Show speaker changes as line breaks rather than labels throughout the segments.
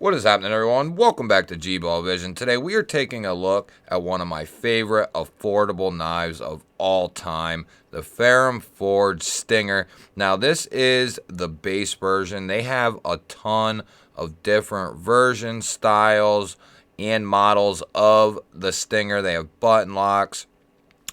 What is happening, everyone? Welcome back to G-Ball Vision. Today we are taking a look at one of my favorite affordable knives of all time, the Ferrum Forge Stinger. Now this is the base version. They have a ton of different versions, styles, and models of the Stinger. They have button locks.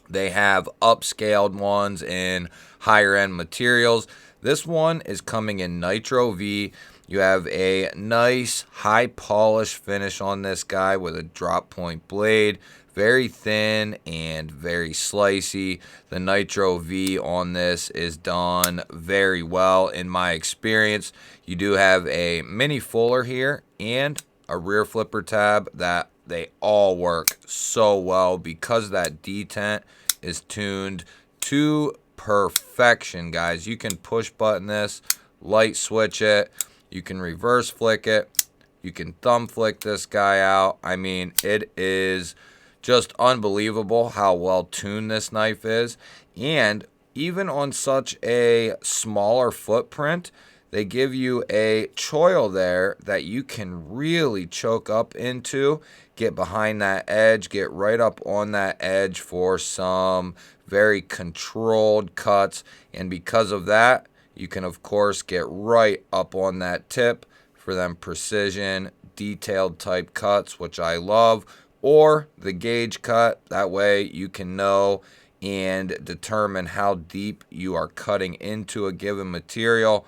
They have upscaled ones in higher end materials. This one is coming in Nitro V. You have a nice high polish finish on this guy with a drop point blade. Very thin and very slicey. The Nitro V on this is done very well in my experience. You do have a mini fuller here and a rear flipper tab that they all work so well because that detent is tuned to perfection, guys. You can push button this, light switch it, you can reverse flick it, you can thumb flick this guy out. I mean, it is just unbelievable how well tuned this knife is. And even on such a smaller footprint, they give you a choil there that you can really choke up into, get behind that edge, get right up on that edge for some very controlled cuts. And because of that, you can of course get right up on that tip for them precision, detailed type cuts, which I love, or the gauge cut. That way you can know and determine how deep you are cutting into a given material.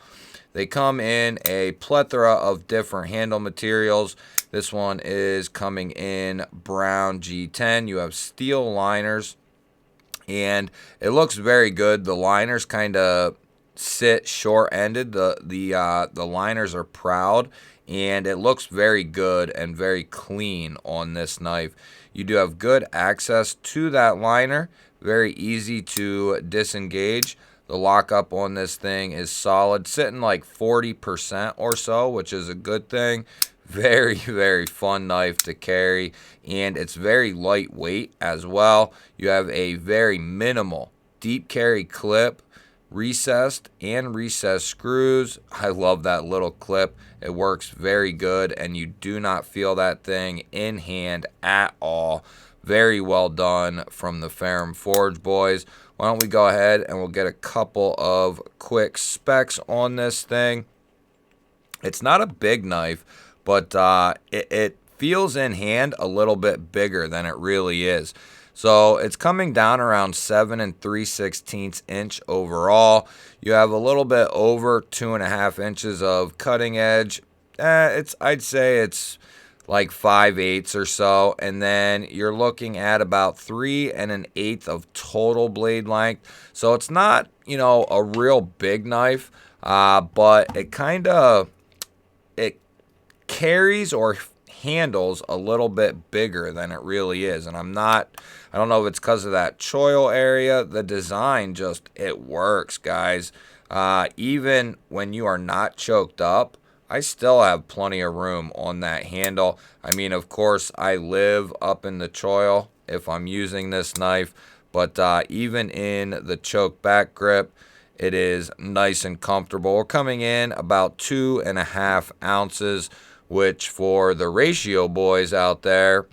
They come in a plethora of different handle materials. This one is coming in brown G10. You have steel liners, and it looks very good. The liners kind of sit short-ended. The liners are proud, and it looks very good and very clean on this knife. You do have good access to that liner. Very easy to disengage. The lockup on this thing is solid, sitting like 40% or so, which is a good thing. Very, very fun knife to carry, and it's very lightweight as well. You have a very minimal deep carry clip, recessed and recessed screws. I love that little clip. It works very good, and you do not feel that thing in hand at all. Very well done from the Ferrum Forge boys. Why don't we go ahead and we'll get a couple of quick specs on this thing. It's not a big knife, but it feels in hand a little bit bigger than it really is. So it's coming down around 7 3/16 inch overall. You have a little bit over 2.5 inches of cutting edge. I'd say it's like 5/8 or so, and then you're looking at about 3 1/8 of total blade length. So it's not, a real big knife, but it carries or handles a little bit bigger than it really is. And I don't know if it's because of that choil area. The design it works, guys. Even when you are not choked up, I still have plenty of room on that handle. I mean, of course, I live up in the choil if I'm using this knife, but even in the choke back grip, it is nice and comfortable. We're coming in about 2.5 ounces, which for the ratio boys out there,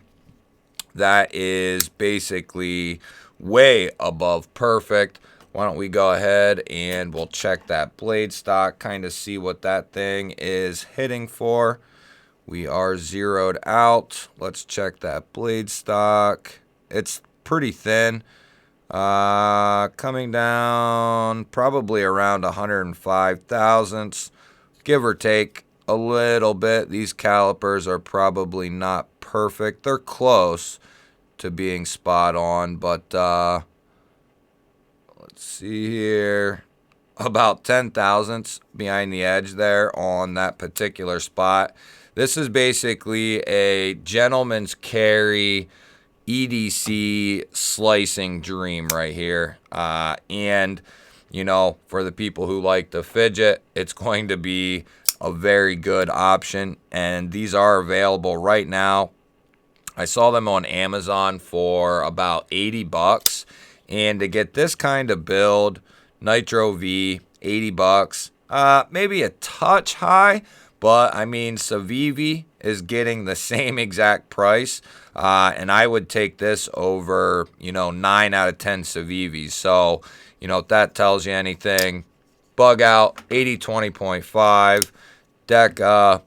that is basically way above perfect. Why don't we go ahead and we'll check that blade stock, kind of see what that thing is hitting for. We are zeroed out. Let's check that blade stock. It's pretty thin. Coming down probably around 105 thousandths, give or take a little bit. These calipers are probably not perfect. They're close to being spot on, but let's see here. About 10 thousandths behind the edge there on that particular spot. This is basically a gentleman's carry EDC slicing dream right here. And, for the people who like to fidget, it's going to be a very good option. And these are available right now. I saw them on Amazon for about 80 bucks. And to get this kind of build, Nitro V, 80 bucks, maybe a touch high, But, I mean, Civivi is getting the same exact price. And I would take this over, 9 out of 10 Civivis. So, if that tells you anything, bug out, 80-20.5. Deca.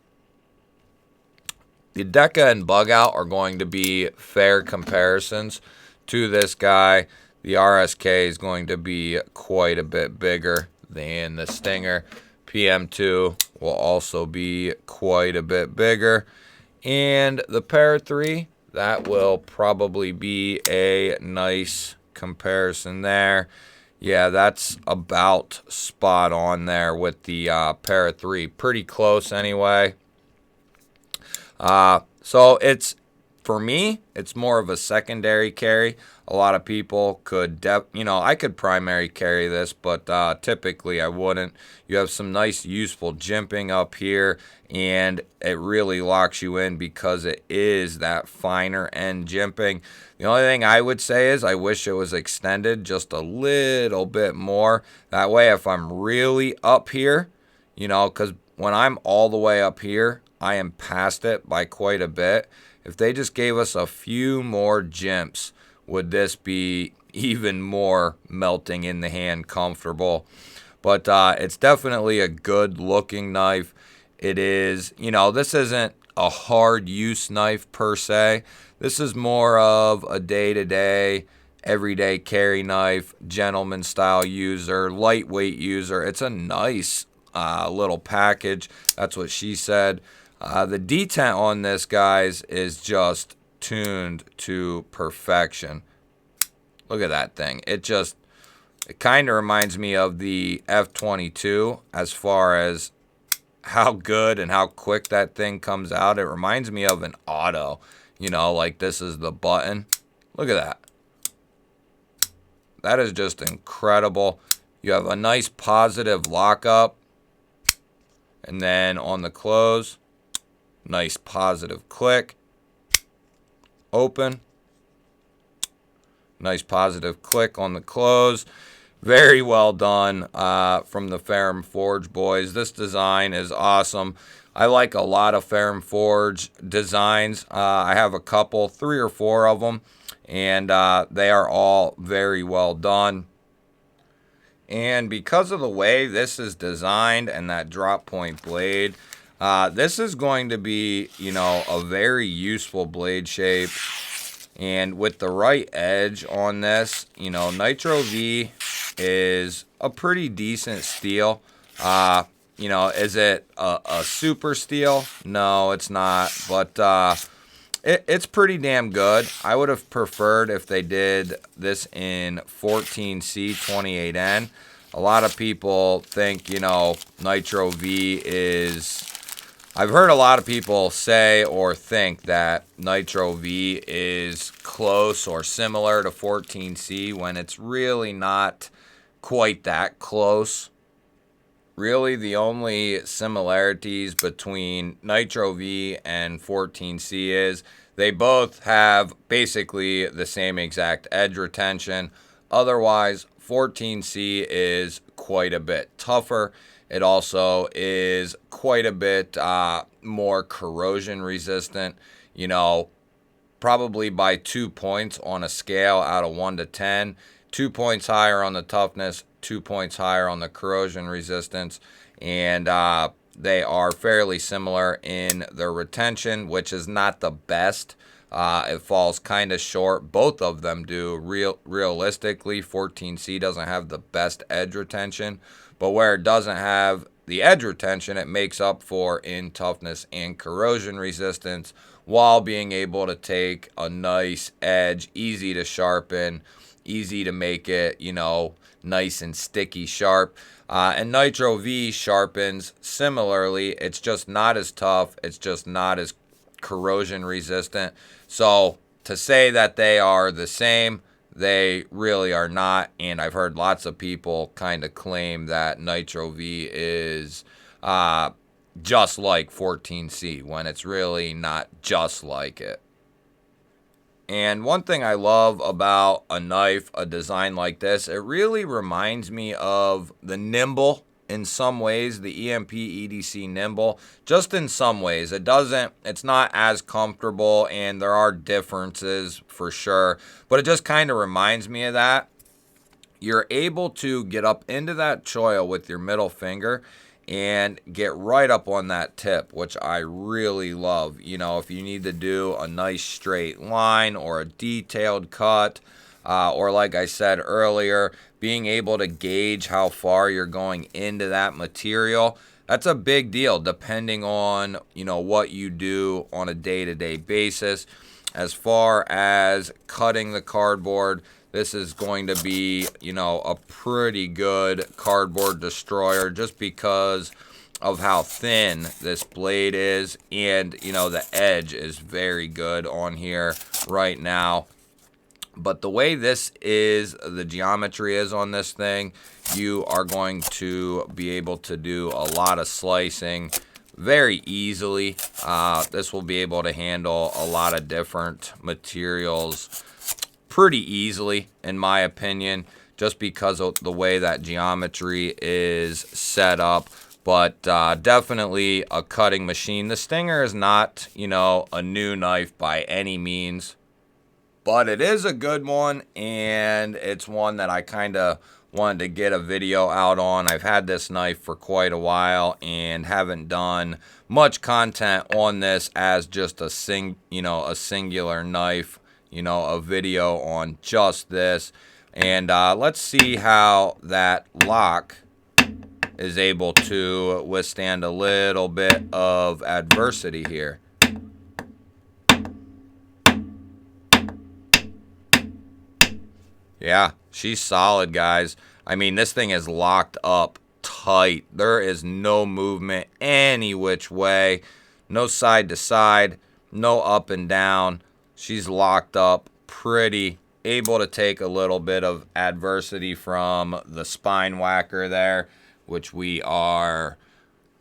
The Deca and bug out are going to be fair comparisons to this guy. The RSK is going to be quite a bit bigger than the Stinger. PM2 will also be quite a bit bigger. And the Para 3, that will probably be a nice comparison there. Yeah, that's about spot on there with the Para 3. Pretty close anyway. So it's, for me, it's more of a secondary carry. A lot of people could, I could primary carry this, but typically I wouldn't. You have some nice useful jimping up here, and it really locks you in because it is that finer end jimping. The only thing I would say is I wish it was extended just a little bit more. That way, if I'm really up here, because when I'm all the way up here, I am past it by quite a bit. If they just gave us a few more jimps, would this be even more melting in the hand comfortable? But it's definitely a good looking knife. It is, this isn't a hard use knife per se. This is more of a day-to-day, everyday carry knife, gentleman style user, lightweight user. It's a nice little package. That's what she said. The detent on this, guys, is just tuned to perfection. Look at that thing. It kind of reminds me of the F-22 as far as how good and how quick that thing comes out. It reminds me of an auto, like this is the button. Look at that. That is just incredible. You have a nice positive lockup. And then on the close, nice positive click. Open. Nice positive click on the close. Very well done from the Ferrum Forge boys. This design is awesome. I like a lot of Ferrum Forge designs. I have a couple, 3 or 4 of them, and they are all very well done. And because of the way this is designed and that drop point blade, this is going to be, a very useful blade shape. And with the right edge on this, Nitro V is a pretty decent steel. Is it a super steel? No, it's not. But it's pretty damn good. I would have preferred if they did this in 14C 28N. A lot of people think, Nitro V is... I've heard a lot of people say or think that Nitro V is close or similar to 14C when it's really not quite that close. Really, the only similarities between Nitro V and 14C is they both have basically the same exact edge retention. Otherwise, 14C is quite a bit tougher. It also is quite a bit more corrosion resistant, probably by 2 points on a scale out of 1 to 10. 2 points higher on the toughness, 2 points higher on the corrosion resistance. And they are fairly similar in their retention, which is not the best. It falls kind of short. Both of them do. Realistically, 14C doesn't have the best edge retention. But where it doesn't have the edge retention, it makes up for in toughness and corrosion resistance while being able to take a nice edge, easy to sharpen, easy to make it, nice and sticky sharp. And Nitro V sharpens similarly. It's just not as tough. It's just not as corrosion resistant. So to say that they are the same, they really are not, and I've heard lots of people kind of claim that Nitro V is just like 14C when it's really not just like it. And one thing I love about a knife, a design like this, it really reminds me of the Nimble in some ways, the EMP EDC Nimble, just in some ways. It's not as comfortable, and there are differences for sure, but it just kind of reminds me of that. You're able to get up into that choil with your middle finger and get right up on that tip, which I really love. You know, if you need to do a nice straight line or a detailed cut, or like I said earlier, being able to gauge how far you're going into that material, that's a big deal depending on, you know, what you do on a day-to-day basis. As far as cutting the cardboard, this is going to be, you know, a pretty good cardboard destroyer just because of how thin this blade is, and, you know, the edge is very good on here right now. But the way the geometry is on this thing, you are going to be able to do a lot of slicing very easily. This will be able to handle a lot of different materials pretty easily, in my opinion, just because of the way that geometry is set up. But definitely a cutting machine. The Stinger is not, you know, a new knife by any means, but it is a good one, and it's one that I kind of wanted to get a video out on. I've had this knife for quite a while and haven't done much content on this as just a singular knife, you know, a video on just this. And let's see how that lock is able to withstand a little bit of adversity here. Yeah, she's solid, guys. I mean, this thing is locked up tight. There is no movement any which way, no side to side, no up and down. She's locked up pretty, able to take a little bit of adversity from the spine whacker there, which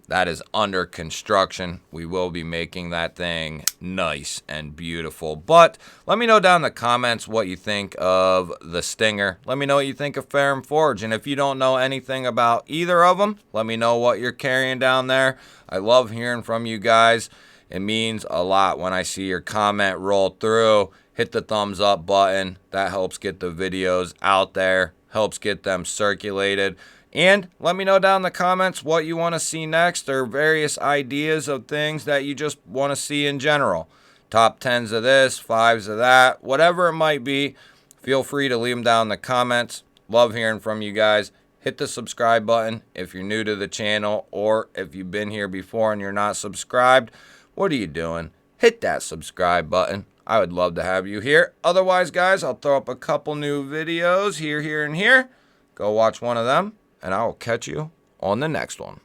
that is under construction. We will be making that thing nice and beautiful. But let me know down in the comments what you think of the Stinger. Let me know what you think of Ferrum Forge. And if you don't know anything about either of them, let me know what you're carrying down there. I love hearing from you guys. It means a lot when I see your comment roll through. Hit the thumbs up button. That helps get the videos out there, helps get them circulated. And let me know down in the comments what you want to see next, or various ideas of things that you just want to see in general. Top 10s of this, 5s of that, whatever it might be. Feel free to leave them down in the comments. Love hearing from you guys. Hit the subscribe button if you're new to the channel, or if you've been here before and you're not subscribed. What are you doing? Hit that subscribe button. I would love to have you here. Otherwise, guys, I'll throw up a couple new videos here, and here. Go watch one of them, and I will catch you on the next one.